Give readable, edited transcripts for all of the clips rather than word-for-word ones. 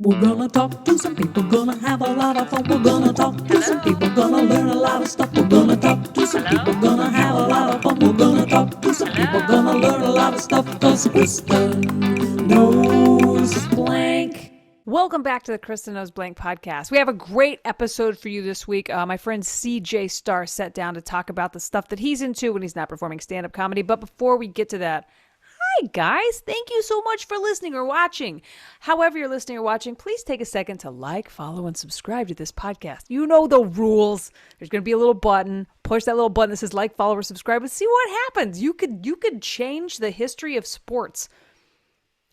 We're gonna talk to some people, gonna have a lot of fun. We're gonna talk to some people, gonna learn a lot of stuff. We're gonna talk to some people, gonna have a lot of fun. We're gonna talk to some people, gonna learn a lot of stuff. Cause Kristin knows blank. Welcome back to the Kristin Knows Blank podcast. We have a great episode for you this week. My friend CJ Starr sat down to talk about the stuff that he's into when he's not performing stand-up comedy. But before we get to that, hi guys, thank you so much for listening or watching. However you're listening or watching, please take a second to like, follow, and subscribe to this podcast. You know the rules. There's going to be a little button. Push that little button that says like, follow, or subscribe and see what happens. You could change the history of sports.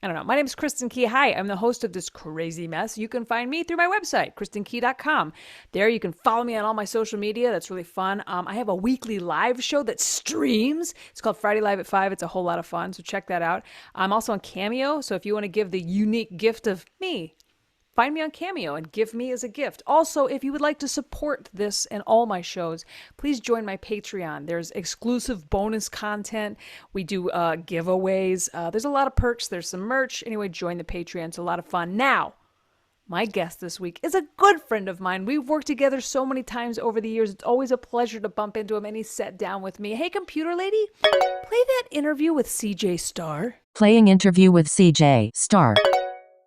I don't know. My name is Kristin Key. Hi, I'm the host of this crazy mess. You can find me through my website, kristinkey.com. There you can follow me on all my social media. That's really fun. I have a weekly live show that streams. It's called Friday Live at 5. It's a whole lot of fun, so check that out. I'm also on Cameo, so if you want to give the unique gift of me, find me on Cameo and give me as a gift. Also, if you would like to support this and all my shows, please join my Patreon. There's exclusive bonus content. We do giveaways. There's a lot of perks. There's some merch. Anyway, join the Patreon. It's a lot of fun. Now, my guest this week is a good friend of mine. We've worked together so many times over the years. It's always a pleasure to bump into him, and he sat down with me. Hey, computer lady, play that interview with CJ Starr. Playing interview with CJ Starr.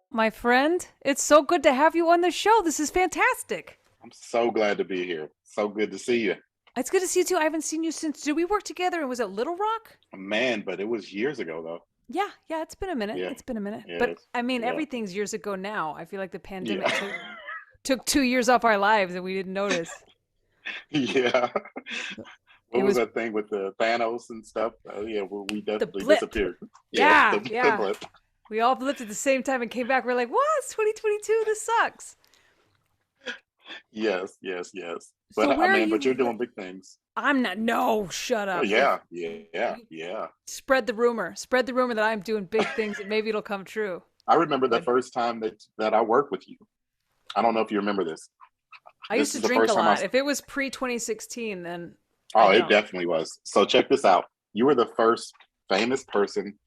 My friend, it's so good to have you on the show. This is fantastic. I'm so glad to be here. So good to see you. It's good to see you too. I haven't seen you since, did we work together? And was it Little Rock? Man, but it was years ago though. Yeah, it's been a minute. Yeah. It's been a minute. Yeah, but I mean, yeah. everything's years ago now. I feel like the pandemic took 2 years off our lives and we didn't notice. Yeah. What was that thing with the Thanos and stuff? Yeah, we definitely disappeared. Yeah. The blip. We all blipped at the same time and came back. We're like, what? It's 2022. This sucks. Yes. So But but you're doing big things. I'm not. No, shut up. Oh, yeah. Spread the rumor that I'm doing big things and maybe it'll come true. I remember the first time that I worked with you. I don't know if you remember this. I used to drink a lot. If it was pre-2016, then Oh, it definitely was. So check this out. You were the first famous person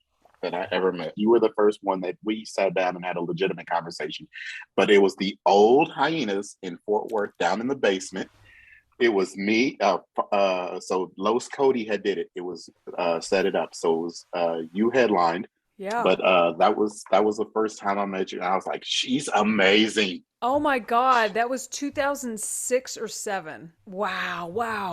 that I ever met. You were the first one that we sat down and had a legitimate conversation. But it was the old Hyenas in Fort Worth down in the basement. It was me. So Los Cody had did it. It was set it up. So it was you headlined. Yeah. But that was the first time I met you. And I was like, she's amazing. Oh my God, that was 2006 or 7. Wow.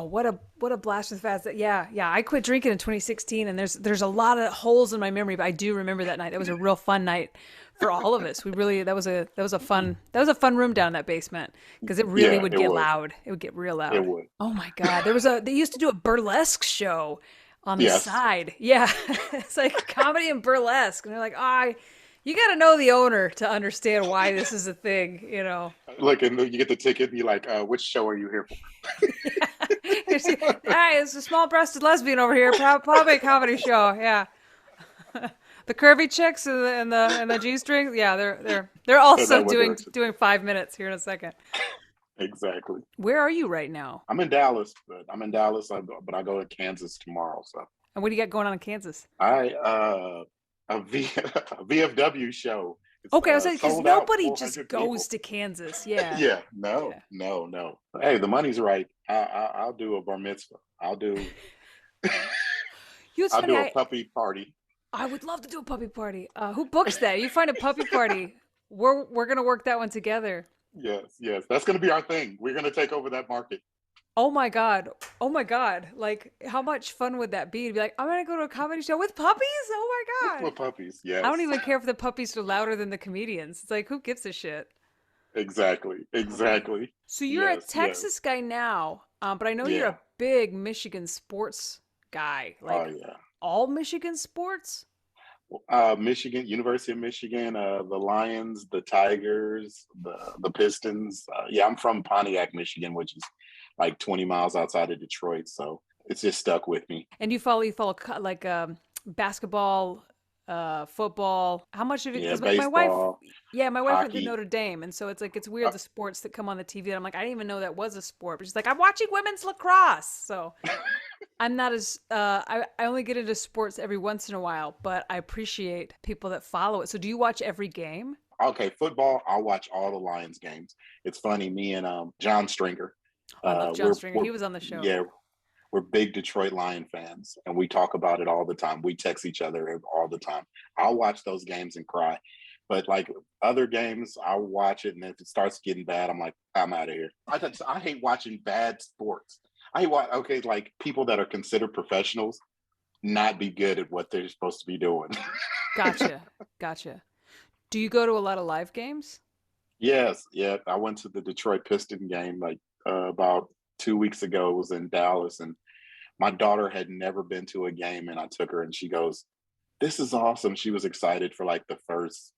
What a blast from the past. Yeah. I quit drinking in 2016, and there's a lot of holes in my memory, but I do remember that night. That was a real fun night for all of us. That was a fun room down in that basement because it really would get loud. It would get real loud. It would. Oh my God, they used to do a burlesque show on the side. Yeah, it's like comedy and burlesque, and they're like, you got to know the owner to understand why this is a thing, you know. Look, and you get the ticket and you're like, which show are you here for? Hey, it's a small-breasted lesbian over here. Probably a comedy show, yeah. The curvy chicks and the G-strings, yeah, they're also doing 5 minutes here in a second. Exactly. Where are you right now? I'm in Dallas, but I go to Kansas tomorrow. So. And what do you got going on in Kansas? A VFW show. It's, okay, I was like, because nobody just goes to Kansas. Yeah. Yeah. No. Hey, the money's right. I'll do a bar mitzvah. I'll do a puppy party. I would love to do a puppy party. Who books that? You find a puppy party. We're gonna work that one together. Yes. That's gonna be our thing. We're gonna take over that market. Oh my God. Like, how much fun would that be to be like, I'm going to go to a comedy show with puppies? Oh my God. With puppies, yes. I don't even care if the puppies are louder than the comedians. It's like, who gives a shit? Exactly. So you're a Texas guy now, but I know you're a big Michigan sports guy. Like, all Michigan sports? Michigan, University of Michigan, the Lions, the Tigers, the Pistons. I'm from Pontiac, Michigan, which is like 20 miles outside of Detroit. So it's just stuck with me. And you follow like basketball, football. How much of it? Yeah, my wife went hockey. to Notre Dame, and so it's weird the sports that come on the TV. That I'm like, I didn't even know that was a sport. But she's like, I'm watching women's lacrosse. So I'm not as I only get into sports every once in a while, but I appreciate people that follow it. So do you watch every game? Okay, football. I'll watch all the Lions games. It's funny. Me and John Stringer. I love John Stringer. He was on the show. Yeah, we're big Detroit Lion fans, and we talk about it all the time. We text each other all the time. I'll watch those games and cry, but like other games, I'll watch it, and if it starts getting bad, I'm like, I'm out of here. I hate watching bad sports. Okay, like people that are considered professionals not be good at what they're supposed to be doing. Gotcha. Do you go to a lot of live games? Yes, yeah. I went to the Detroit Piston game like about 2 weeks ago. It was in Dallas, and my daughter had never been to a game, and I took her, and she goes, "This is awesome." She was excited for like the first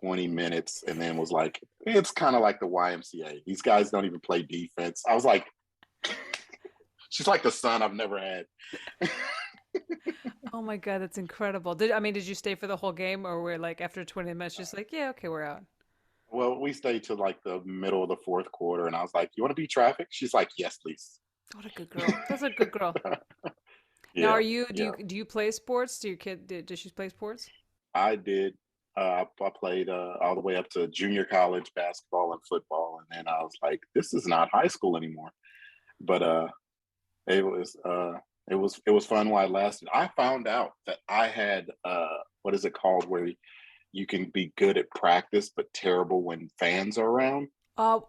20 minutes, and then was like, "It's kind of like the YMCA. These guys don't even play defense." I was like, "She's like the son I've never had." Oh my God, that's incredible. Did you stay for the whole game, or were like after 20 minutes just like, yeah, okay, we're out? Well, we stayed to like the middle of the fourth quarter, and I was like, "You want to beat traffic?" She's like, "Yes, please." What a good girl. That's a good girl. Now, Yeah, do you play sports? Does she play sports? I did. I played all the way up to junior college basketball and football, and then I was like, "This is not high school anymore." But it was it was fun while it lasted. I found out that I had what is it called, where you can be good at practice but terrible when fans are around. I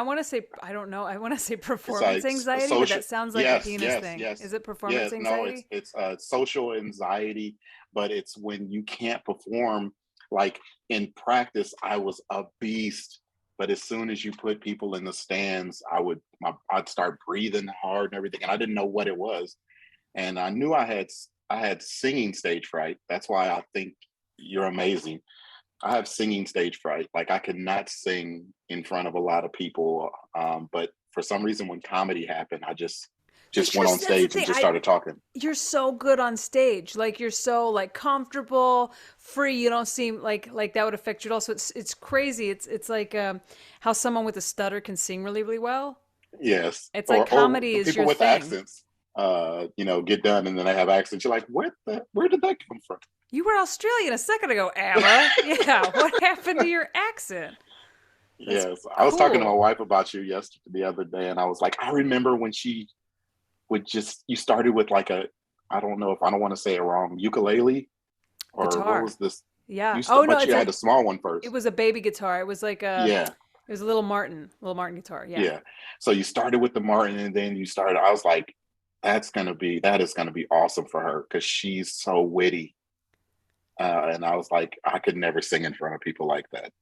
want to say, I don't know. I want to say It's performance like anxiety, but that sounds like a penis thing. yes, Is it performance No, anxiety? it's social anxiety, but it's when you can't perform. Like in practice, I was a beast, but as soon as you put people in the stands, I'd start breathing hard and everything, and I didn't know what it was, and I knew I had singing stage fright. That's why I think you're amazing. I have singing stage fright. Like I could not sing in front of a lot of people. But for some reason, when comedy happened, I just went on That's the stage and thing. just started talking. You're so good on stage. Like you're so like comfortable, free. You don't seem like that would affect you at all. So it's crazy. It's like how someone with a stutter can sing really, really well. Yes. It's like Or comedy is people your with thing. accents, get done and then they have accents. You're like, where did that come from? You were Australian a second ago, Abba. Yeah. What happened to your accent? That's Yes. I was talking to my cool. wife about you the other day, and I was like, I remember when she you started with like I don't know if I don't want to say it wrong, ukulele, or what Guitar. was this? Yeah. Oh no, But you had the small one it first. was a baby guitar. It was like Yeah. it was a little Martin guitar. Yeah. Yeah. So you started with the Martin, and then I was like, that is gonna be awesome for her because she's so witty. And I was like, I could never sing in front of people like that.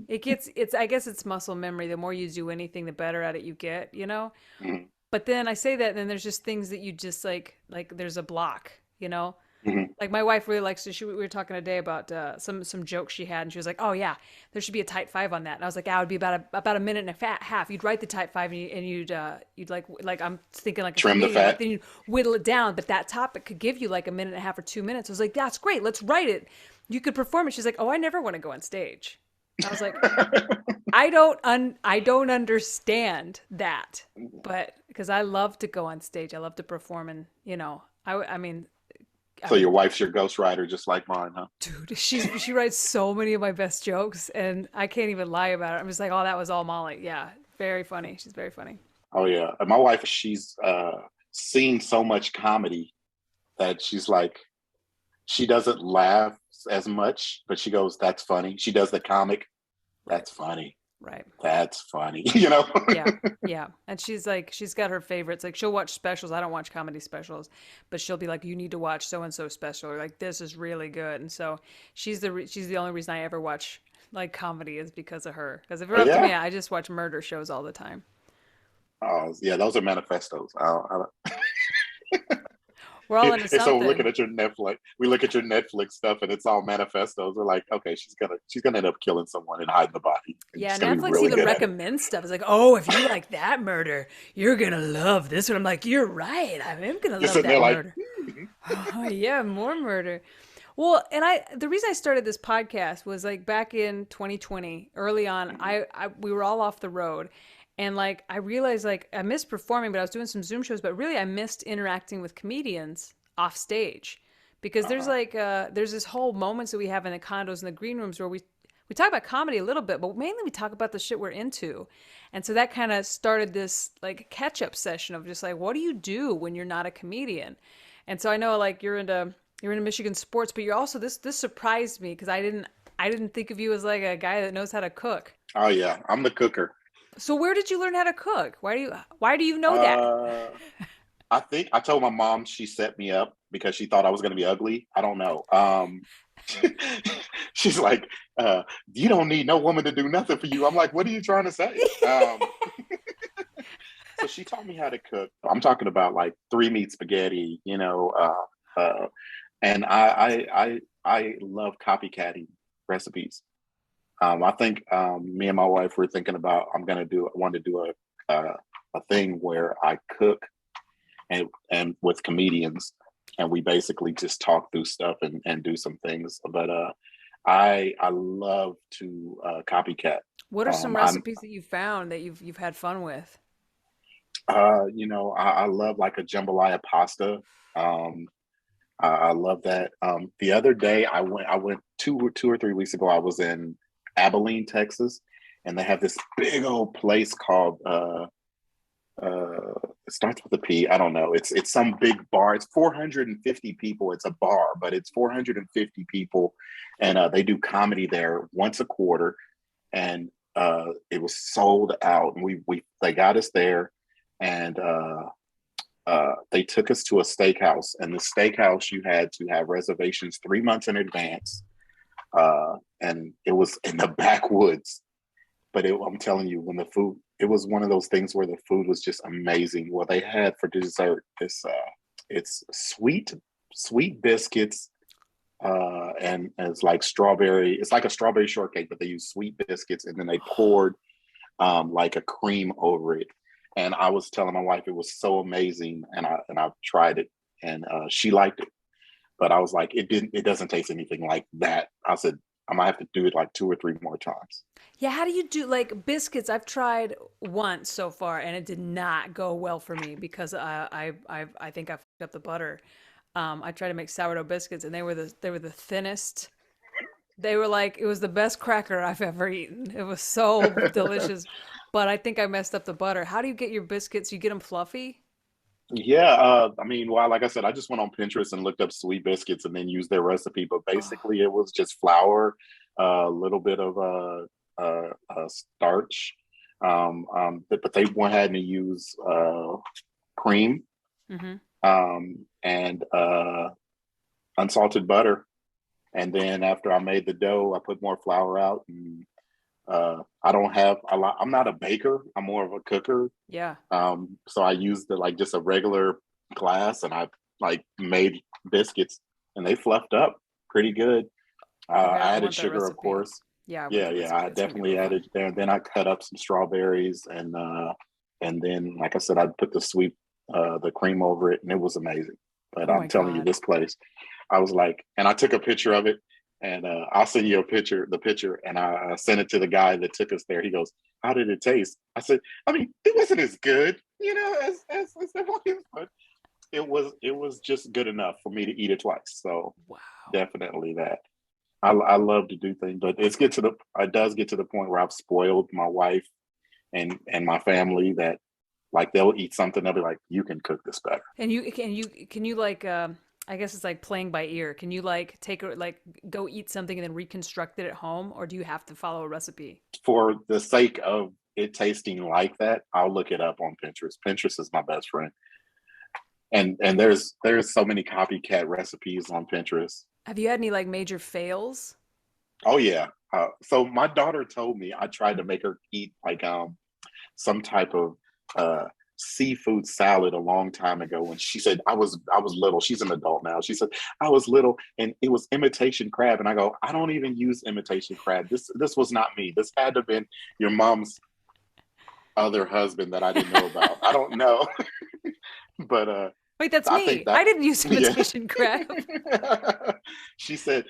I guess it's muscle memory. The more you do anything, the better at it you get, you know? Mhm, But then I say that, and then there's just things that you just like there's a block, you know? mhm. Like my wife really likes to. We were talking today about some jokes she had, and she was like, "Oh yeah, there should be a tight five on that." And I was like, "Yeah, it would be about a minute and a half. You'd write the tight five, and you'd like I'm thinking like a Trim the comedian, like fat. then you whittle it down. But that topic could give you like a minute and a half or 2 minutes." I was like, "That's great. Let's write it. You could perform it." She's like, "Oh, I never want to go on stage." I was like, I don't understand that, but because I love to go on stage, I love to perform, and I mean. I So your mean, wife's your ghostwriter, just like mine, huh? dude, she writes so many of my best jokes, and I can't even lie about it. I'm just like, oh, that was all Molly. Yeah, very funny. She's very funny. Oh yeah. And my wife, she's seen so much comedy that she's like, she doesn't laugh as much, but she goes, "That's funny." She does the comic. Right, That's funny. right. That's funny. You know? Yeah, yeah. And she's got her favorites. Like she'll watch specials. I don't watch comedy specials, but she'll be like, "You need to watch so and so special," or like, "This is really good." And so she's the only reason I ever watch like comedy is because of her. Because if it were Oh up to yeah. me, I just watch murder shows all the time. Oh yeah, those are manifestos. We're all into So we're something. looking at your Netflix. We look at your Netflix stuff, and it's all manifestos. We're like, okay, she's gonna end up killing someone and hiding the body. And Yeah, she's gonna be Netflix really even good at it. recommends stuff. It's like, oh, if you like that murder, you're gonna love this one. I'm like, you're right. I am gonna You're love sitting there that like, murder. Oh, yeah, more murder. Well, and the reason I started this podcast was like back in 2020, early on, I we were all off the road, and like I realized like I missed performing, but I was doing some Zoom shows, but really I missed interacting with comedians off stage because there's uh-huh. like there's this whole moments that we have in the condos and the green rooms where we talk about comedy a little bit, but mainly we talk about the shit we're into. And so that kind of started this like catch up session of just like, what do you do when you're not a comedian? And so I know like you're into Michigan sports, but you're also this surprised me because I didn't think of you as like a guy that knows how to cook. Oh yeah, I'm the cooker. So where did you learn how to cook? Why do you know that? Uh, I think I told my mom she set me up because she thought I was going to be ugly. I don't know. She's like, "You don't need no woman to do nothing for you." I'm like, "What are you trying to say?" So she taught me how to cook. I'm talking about like three meat spaghetti, and I love copycatting recipes. I think me and my wife were thinking about I want to do a thing where I cook and with comedians, and we basically just talk through stuff and do some things. But I love to copycat. What are some I'm recipes that you found that you've had fun with? I love like a jambalaya pasta. Um, I love that. The other day I went 2 or 3 weeks ago. I was in Abilene, Texas, and they have this big old place called it starts with a P. I don't know. It's some big bar. It's 450 people. It's a bar, but it's 450 people, and they do comedy there once a quarter, and it was sold out. And we they got us there, and they took us to a steakhouse, and the steakhouse you had to have reservations 3 months in advance, and it was in the backwoods. But I'm telling you, when the food, it was one of those things where the food was just amazing. What they had for dessert is it's sweet biscuits, and it's like strawberry. It's like a strawberry shortcake, but they use sweet biscuits, and then they poured like a cream over it. And I was telling my wife it was so amazing, and I've tried it, and she liked it, but I was like, it doesn't taste anything like that. I said I might have to do it like 2 or 3 more times. Yeah, how do you do like biscuits? I've tried once so far, and it did not go well for me because I think I fucked up the butter. I tried to make sourdough biscuits, and they were the thinnest. They were like it was the best cracker I've ever eaten. It was so delicious, but I think I messed up the butter. How do you get your biscuits? You get them fluffy? Yeah, I mean, well, like I said, I just went on Pinterest and looked up sweet biscuits and then used their recipe. But Oh, basically, it was just flour, a little bit of starch, but they went ahead and used cream, mm-hmm. and unsalted butter. And then after I made the dough, I put more flour out, and I don't have a lot. I'm not a baker. I'm more of a cooker. Yeah. So I used like just a regular glass, and I like made biscuits, and they fluffed up pretty good. Okay, I I added want that sugar, of recipe. course. Yeah, I want Yeah, that yeah, recipe. I That's gonna be real definitely fun. added there. And then I cut up some strawberries, and then, like I said, I put the cream over it, and it was amazing. But Oh my I'm telling you, God. this place, I was like, and I took a picture of it, and I'll send you the picture, and I sent it to the guy that took us there. He goes, "How did it taste?" I said, "I mean, it wasn't as good, as the volume, but it was just good enough for me to eat it twice." So Wow. definitely that. I love to do things, but it does get to the point where I've spoiled my wife and my family that like they'll eat something, they'll be like, "You can cook this better." And can you like I guess it's like playing by ear. Can you like go eat something and then reconstruct it at home, or do you have to follow a recipe? For the sake of it tasting like that, I'll look it up on Pinterest. Pinterest is my best friend, and there's so many copycat recipes on Pinterest. Have you had any like major fails? Oh yeah. So my daughter told me I tried to make her eat like some type of uh seafood salad a long time ago when she said I was little. She's an adult now. She said I was little and it was imitation crab. And I go, I don't even use imitation crab. This was not me. This had to have been your mom's other husband that I didn't know about. I don't know. But Wait, that's I think me. I that didn't use yeah. imitation crab. She said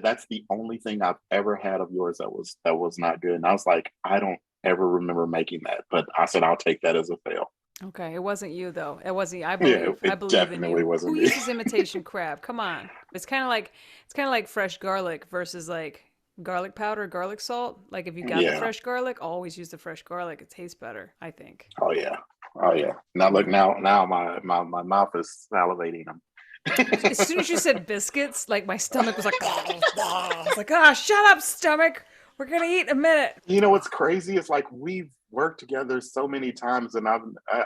that's the only thing I've ever had of yours that was not good. And I was like, I don't ever remember making that. But I said I'll take that as a fail. Okay, it wasn't you though. It wasn't you. I Yeah, believe. I it believe in definitely you. Who wasn't me. uses imitation crab? Come on. It's kind of like fresh garlic versus like garlic powder, garlic salt. Like if you got the fresh garlic, always use the fresh garlic. It tastes better, I think. Oh yeah. Oh yeah. Now look, now my mouth is salivating. As soon as you said biscuits, like my stomach was like, I was like, ah, shut up, stomach. We're gonna eat in a minute. You know what's crazy? It's like we've worked together so many times, and I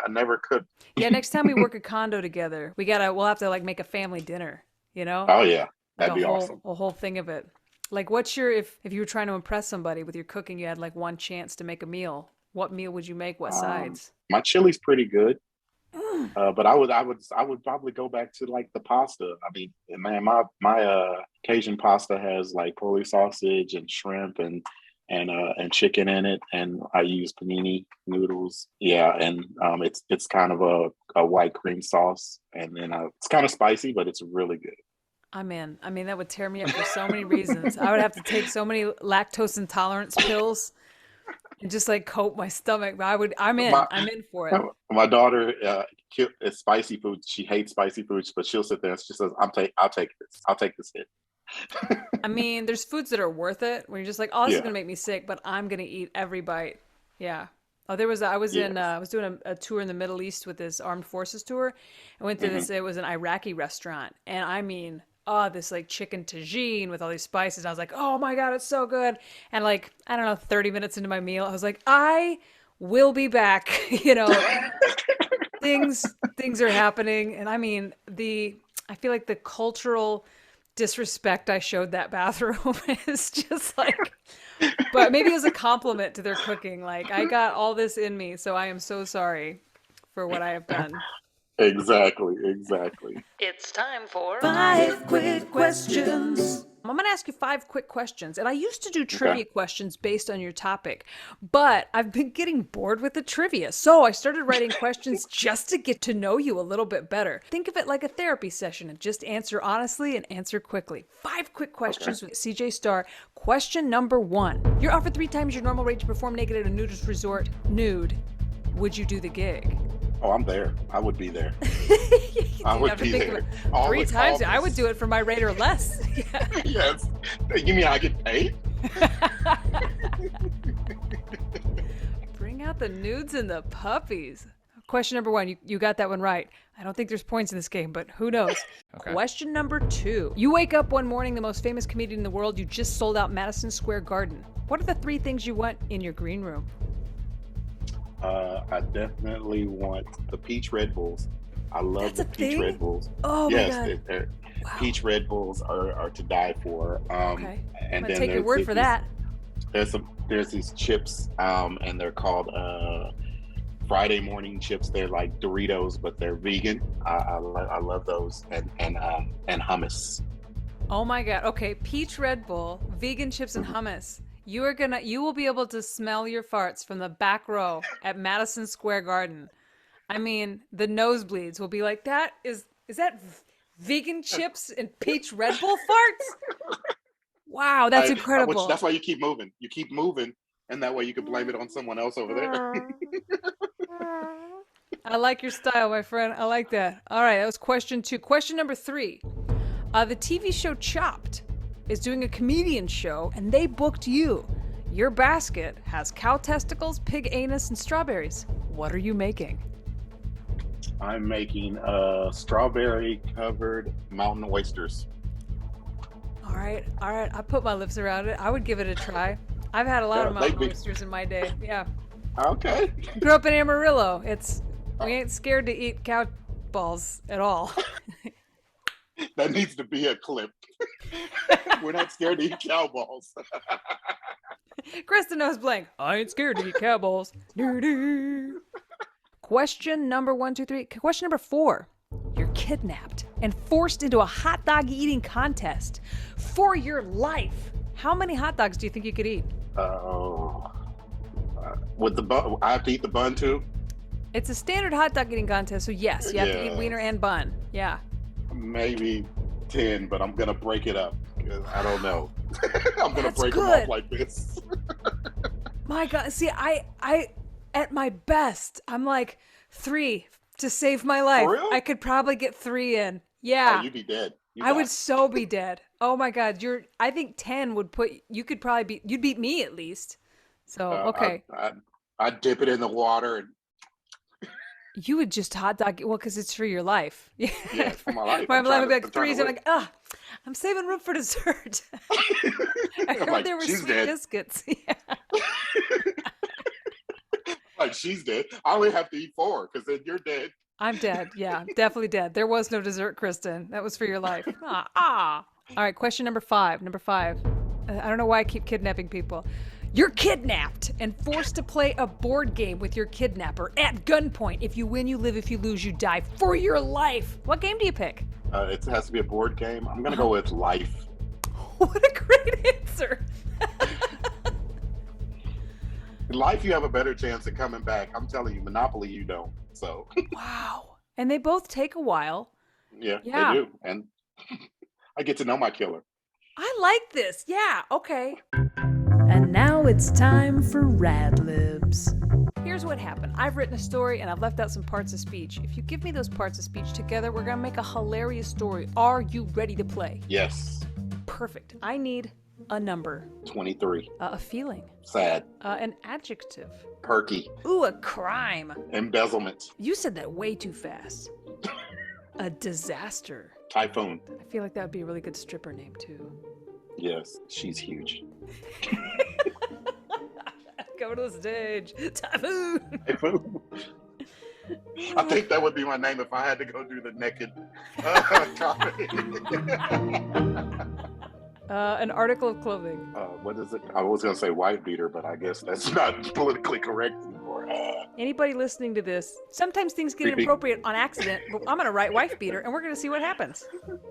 never could. Yeah, next time we work a condo together, we'll have to like make a family dinner. You know? Oh yeah, that'd like be awesome. A whole thing of it. Like, what's your if you were trying to impress somebody with your cooking, you had like one chance to make a meal. What meal would you make? What sides? My chili's pretty good. But I would probably go back to like the pasta. I mean, man, my Cajun pasta has like Polish sausage and shrimp and chicken in it, and I use panini noodles. Yeah, and it's kind of a white cream sauce, and then it's kind of spicy, but it's really good. I'm in. I mean, that would tear me up for so many reasons. I would have to take so many lactose intolerance pills and just like coat my stomach. But I'm in for it. My daughter is spicy food. She hates spicy foods, but she'll sit there and she says, I'll take this hit. I mean, there's foods that are worth it where you're just like, oh, this is gonna make me sick, but I'm gonna eat every bite. Yeah. Oh, I was doing a tour in the Middle East with this armed forces tour. I went to this. It was an Iraqi restaurant, and I mean, this like chicken tagine with all these spices. I was like, oh my God, it's so good. And like, I don't know, 30 minutes into my meal, I was like, I will be back. You know, things are happening. And I mean, I feel like the cultural disrespect I showed that bathroom is just like, but maybe as a compliment to their cooking. Like, I got all this in me, so I am so sorry for what I have done. Exactly. It's time for 5 quick questions. I'm going to ask you 5 quick questions. And I used to do trivia questions based on your topic, but I've been getting bored with the trivia. So I started writing questions just to get to know you a little bit better. Think of it like a therapy session and just answer honestly and answer quickly. 5 quick questions with CJ Starr. Question number 1. You're offered 3 times your normal rate to perform naked at a nudist resort. Nude. Would you do the gig? Oh, I'm there. I would be there. I would be there. 3 times? I would do it for my rate or less. Yeah. Yes. You mean I get paid? Bring out the nudes and the puppies. Question number 1. You got that one right. I don't think there's points in this game, but who knows? Okay. Question number 2. You wake up one morning, the most famous comedian in the world. You just sold out Madison Square Garden. What are the 3 things you want in your green room? I definitely want the peach Red Bulls. I love the peach Red Bulls. Oh yes, my God. Wow. Peach Red Bulls are to die for. Okay. And I'm gonna take your word for that. There's these chips, and they're called Friday morning chips. They're like Doritos, but they're vegan. I love those, and hummus. Oh my God. Okay, peach Red Bull, vegan chips and hummus. You will be able to smell your farts from the back row at Madison Square Garden. I mean, the nosebleeds will be like, is that vegan chips and peach Red Bull farts? Wow, that's incredible. That's why you keep moving. You keep moving, and that way you can blame it on someone else over there. I like your style, my friend. I like that. All right, that was question 2. Question number 3. The TV show Chopped is doing a comedian show, and they booked you. Your basket has cow testicles, pig anus, and strawberries. What are you making? I'm making strawberry-covered mountain oysters. All right. I put my lips around it. I would give it a try. I've had a lot of mountain oysters in my day. Yeah. Okay. Grew up in Amarillo. We ain't scared to eat cow balls at all. That needs to be a clip. We're not scared to eat cow balls. Kristin knows blank. I ain't scared to eat cow balls. Question number 1, 2, 3. Question number 4. You're kidnapped and forced into a hot dog eating contest for your life. How many hot dogs do you think you could eat? With the bun, I have to eat the bun too? It's a standard hot dog eating contest, so yes, you have to eat wiener and bun. Yeah. Maybe 10, but I'm gonna break it up. I don't know. I'm gonna break good. them off like this. My God, see, I at my best, I'm like 3 to save my life. For real? I could probably get 3 in. Yeah. Oh, you'd be dead. I would so be dead. Oh my God, I think 10 would you'd beat me at least. So, okay. I dip it in the water and You would just hot dog it, well, because it's for your life. yeah, it's for my life. My life would be I'm like trying to threes. I'm live. like, I'm saving room for dessert. I I'm heard like, there were she's sweet dead. biscuits. Yeah. Like she's dead. I only have to eat 4 because then you're dead. I'm dead. Yeah, definitely dead. There was no dessert, Kristen. That was for your life. All right, question number 5. Number 5. I don't know why I keep kidnapping people. You're kidnapped and forced to play a board game with your kidnapper at gunpoint. If you win, you live. If you lose, you die for your life. What game do you pick? It has to be a board game. I'm gonna go with life. What a great answer. In life, you have a better chance of coming back. I'm telling you, Monopoly, you don't. So Wow. And they both take a while. yeah, Yeah. they do, and I get to know my killer. I like this. Yeah, okay. And now it's time for Rad Libs. Here's what happened. I've written a story and I've left out some parts of speech. If you give me those parts of speech together, we're going to make a hilarious story. Are you ready to play? Yes. Perfect. I need a number, 23. a feeling, Sad. an adjective. Perky. Ooh, a crime. Embezzlement. You said that way too fast. A disaster. Typhoon. I feel like that would be a really good stripper name too. Yes, she's huge. Go to the stage. Typhoon. Typhoon. I think that would be my name if I had to go do the naked comedy. An article of clothing. What is it? I was going to say wife beater, but I guess that's not politically correct anymore. Anybody listening to this, sometimes things get Creepy. inappropriate on accident, but I'm going to write wife beater and we're going to see what happens.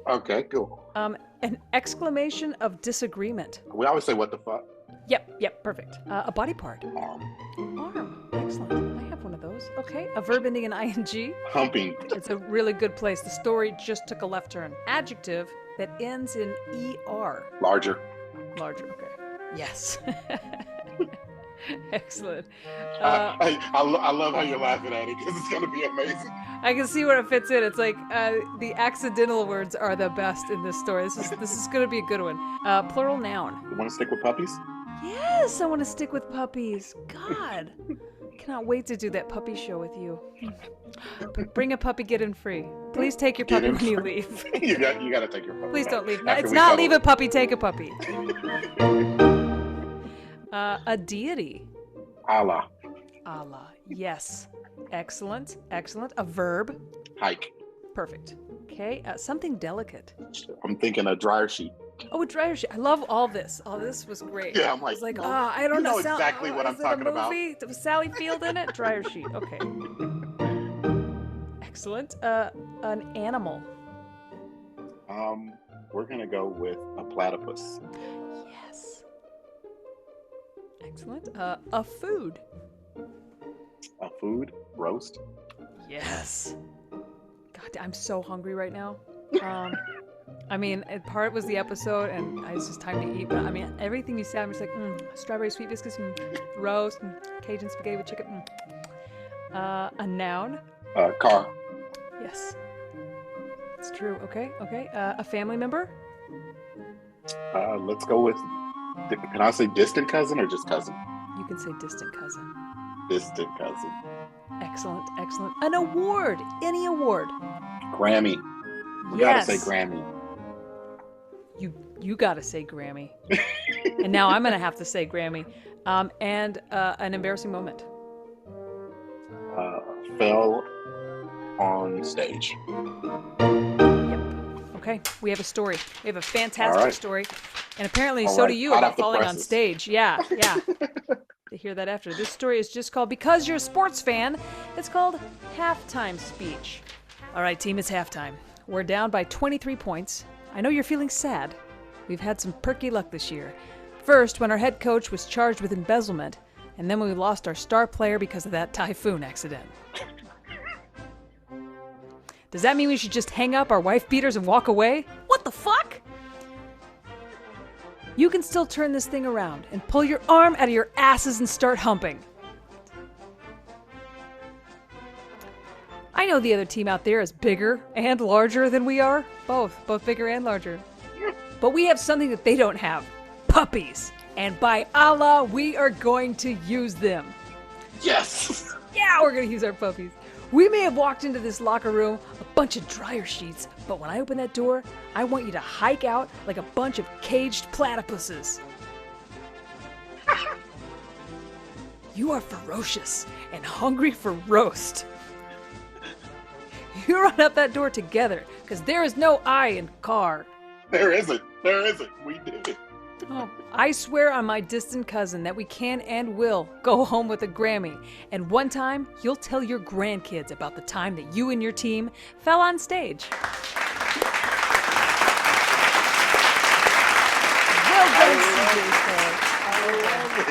Okay, cool. An exclamation of disagreement. We always say, what the fuck? Yep, perfect. A body part. Arm. Excellent. I have one of those. Okay. A verb ending in ing. Humping. It's a really good place. The story just took a left turn. Adjective that ends in er. Larger. Larger. Okay. Yes. Excellent. I love how you're laughing at it because it's going to be amazing. I can see where it fits in. It's like the accidental words are the best in this story. This is going to be a good one. Plural noun. You want to stick with puppies? Yes, I want to stick with puppies. God, I cannot wait to do that puppy show with you. Bring a puppy, get in free. Please take your puppy when you leave. you got to take your puppy. Please don't leave. After It's we not settle leave it. a puppy, take a puppy. A deity. Allah. Allah. Yes. Excellent. A verb. Hike. Perfect. Okay. Something delicate. I'm thinking a dryer sheet. Oh, a dryer sheet. I love all this. All this was great. Yeah, I'm like, It's like, no, I don't you know. know exactly what I'm is it talking a about. movie? Was Sally Field in it? Dryer sheet. Okay. Excellent. An animal. We're gonna go with a platypus. Yes. Excellent. A food. A food roast. Yes. God, I'm so hungry right now. I mean, part was the episode, and it's just time to eat. But I mean, everything you said, I'm just like, strawberry sweet biscuits, roast, Cajun spaghetti with chicken. A noun. Car. Yes. It's true. Okay. A family member. Let's go with. Can I say distant cousin or just cousin? You can say distant cousin. Distant cousin. Excellent. An award. Any award. Grammy. We Yes. gotta say Grammy. You gotta say Grammy. And now I'm gonna have to say Grammy. And an embarrassing moment. Fell on stage. Okay, we have a story. We have a fantastic All right. story. And apparently All so right, do you hot about off the falling on presses. stage. Yeah. To hear that after. This story is just called Because You're a Sports Fan. It's called Halftime Speech. All right, team, it's halftime. We're down by 23 points. I know you're feeling sad. We've had some perky luck this year. First, when our head coach was charged with embezzlement, and then when we lost our star player because of that typhoon accident. Does that mean we should just hang up our wife beaters and walk away? What the fuck? You can still turn this thing around and pull your arm out of your asses and start humping. I know the other team out there is bigger and larger than we are. Both bigger and larger. But we have something that they don't have. Puppies. And by Allah, we are going to use them. Yes. Yeah, we're going to use our puppies. We may have walked into this locker room a bunch of dryer sheets, but when I open that door, I want you to hike out like a bunch of caged platypuses. You are ferocious and hungry for roast. You run out that door together, because there is no I in car. There isn't. We did it. Oh, I swear on my distant cousin that we can and will go home with a Grammy. And one time, you'll tell your grandkids about the time that you and your team fell on stage. Well done, CJ Starr. I love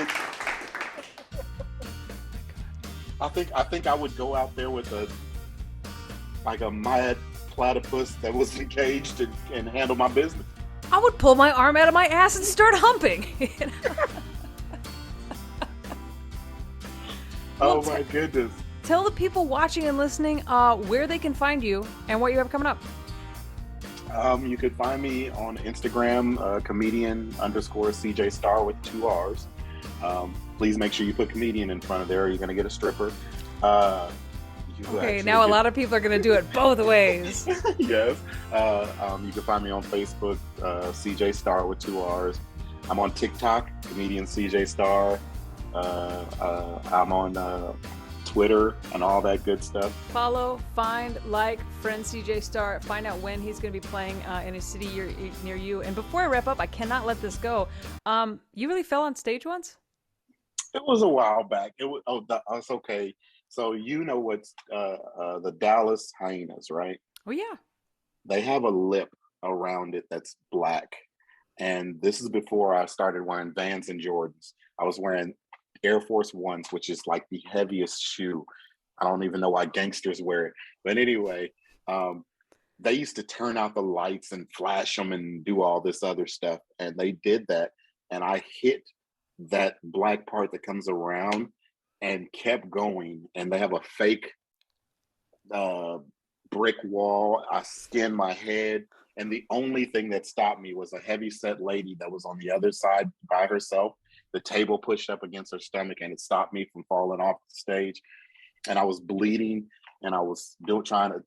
it. I think I would go out there with a mad platypus that was engaged and handle my business. I would pull my arm out of my ass and start humping. Oh my goodness. Tell the people watching and listening where they can find you and what you have coming up. You could find me on Instagram, comedian_CJ Starr with 2 R's. Please make sure you put comedian in front of there or you're going to get a stripper. Okay, now a lot of people are going to do it both ways. Yes. You can find me on Facebook, CJ Starr with 2 R's. I'm on TikTok, comedian CJ Starr. I'm on Twitter and all that good stuff. Follow, find, like, friend CJ Starr. Find out when he's going to be playing in a city near you. And before I wrap up, I cannot let this go. You really fell on stage once? It was a while back. It's okay. So you know what's the Dallas hyenas, right? Oh, yeah. They have a lip around it that's black. And this is before I started wearing Vans and Jordans. I was wearing Air Force Ones, which is like the heaviest shoe. I don't even know why gangsters wear it. But anyway, they used to turn out the lights and flash them and do all this other stuff. And they did that. And I hit that black part that comes around and kept going. And they have a fake brick wall. I skinned my head. And the only thing that stopped me was a heavy-set lady that was on the other side by herself. The table pushed up against her stomach and it stopped me from falling off the stage. And I was bleeding and I was still trying to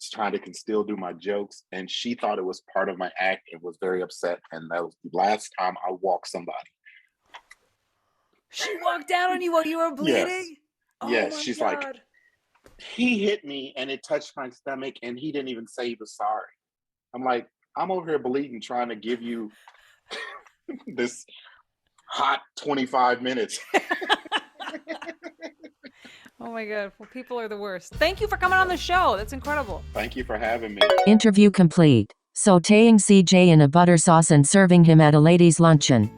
still do my jokes. And she thought it was part of my act and was very upset. And that was the last time I walked somebody. She walked down on you while you were bleeding? Yes. Oh Yes. She's God. like, he hit me and it touched my stomach and he didn't even say he was sorry. I'm like, I'm over here bleeding trying to give you this hot 25 minutes. Oh my God. Well, people are the worst. Thank you for coming on the show. That's incredible. Thank you for having me. Interview complete. Sautéing CJ in a butter sauce and serving him at a ladies' luncheon.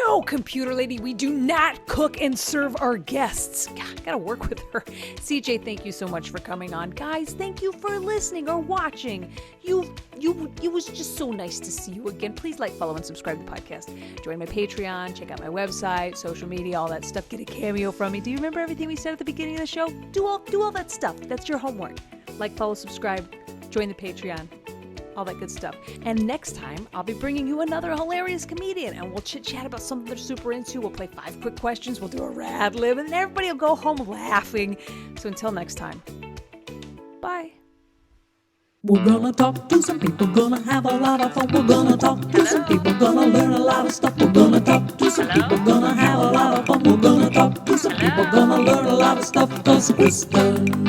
No, computer lady, we do not cook and serve our guests. God, gotta work with her. CJ, thank you so much for coming on. Guys, thank you for listening or watching. It was just so nice to see you again. Please like, follow, and subscribe to the podcast. Join my Patreon, check out my website, social media, all that stuff. Get a cameo from me. Do you remember everything we said at the beginning of the show? Do all that stuff. That's your homework. Like, follow, subscribe, join the Patreon. All that good stuff. And next time, I'll be bringing you another hilarious comedian, and we'll chit-chat about something they're super into. We'll play 5 quick questions. We'll do a rad lib, and everybody will go home laughing. So until next time, bye. We're gonna talk to some people, gonna have a lot of fun. We're gonna talk to some people, gonna learn a lot of stuff. We're gonna talk to some people, gonna have a lot of fun. We're gonna talk to some people, gonna learn a lot of stuff. 'Cause Kristin